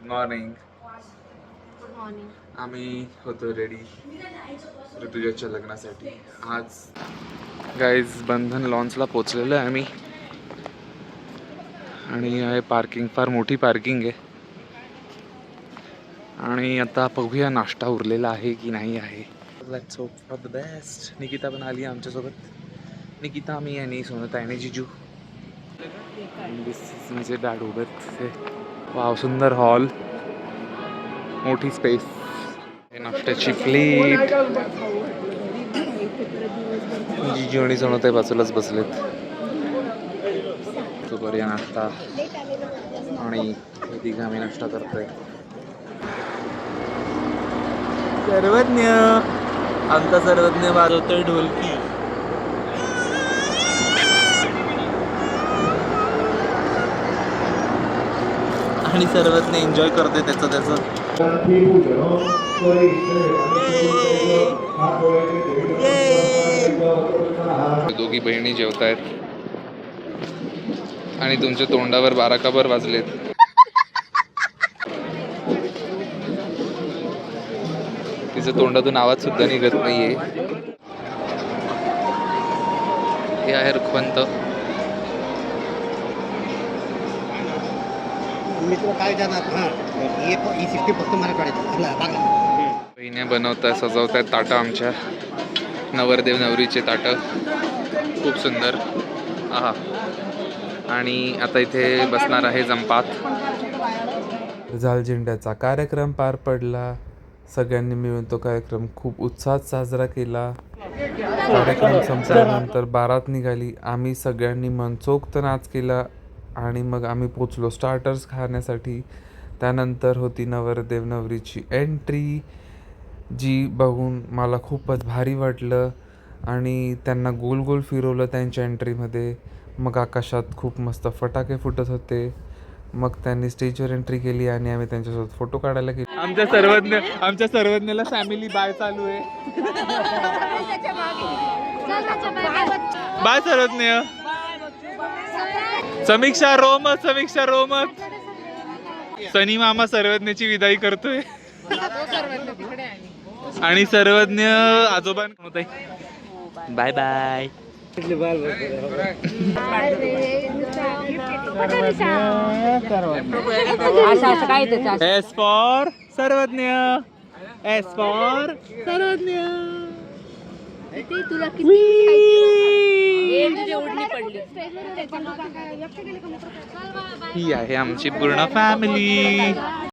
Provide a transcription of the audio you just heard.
Morning. Good morning. आम्ही होतो ready ऋतुजाच्या लग्नासाठी. आज गाईज बंधन लॉन्सला पोचलेलो आहे आम्ही. आणि आहे पार्किंग, फार मोठी पार्किंग आहे. आणि आता बघूया नाश्ता उरलेला आहे की नाही आहे. Let's hope for the best. Nikita पण आली आमच्यासोबत. निकिता, मी आणि सोनता आणि जिजू. माझे डॅड उभे. वाव, सुंदर हॉल, मोठी स्पेस, नाश्त्याची प्लेट. जिजू आणि सोनता बाजूलाच बसलेत. तो करूया नाश्ता. आणि तिघ आम्ही नाश्ता करतोय. सर्वज्ञ, आमचा सर्वज्ञ वाजवतोय ढोलकी. आणि सर्वज्ञ एन्जॉय करतोय त्याचं. दोघी बहिणी जेवतायत आणि तुमच्या तोंडावर 12 काबर वाजलेत. तिचं तोंडातून आवाज सुद्धा निघत नाहीये. हे आहे रुखवंत. बहिणी बनवतात, सजवतात ताटं आमच्या. नवरदेव नवरीचे ताटं खूप सुंदर. आहा. आणि आता इथे बसणार आहे जंपात. झालझेंड्याचा कार्यक्रम पार पडला. सगळ्यांनी मिळून तो कार्यक्रम खूप उत्साहात साजरा केला. कार्यक्रम संपल्यानंतर बारात निघाली. आम्ही सगळ्यांनी मनसोक्त नाच केला आणि मग आम्ही पोचलो स्टार्टर्स खाण्यासाठी. त्यानंतर होती नवरदेव नवरीची एंट्री, जी बघून मला खूपच भारी वाटलं. आणि त्यांना गोल गोल फिरवलं त्यांच्या एंट्रीमध्ये. मग आकाशात खूप मस्त फटाके फुटत होते. मग त्यांनी स्टेजवर एंट्री केली आणि आम्ही त्यांच्यासोबत फोटो काढायला गेलो. आमच्या सर्वज्ञला फॅमिली बाय चालू आहे. बाय सर्वज्ञ. समीक्षा रोमत. सनी मामा सर्वज्ञची विदाई करतोय. आणि सर्वज्ञ आजोबा बाय बाय. एस फॉर सर्वज्ञ. तुला किती ओढणी पडली. ही आहे आमची पूर्ण फॅमिली.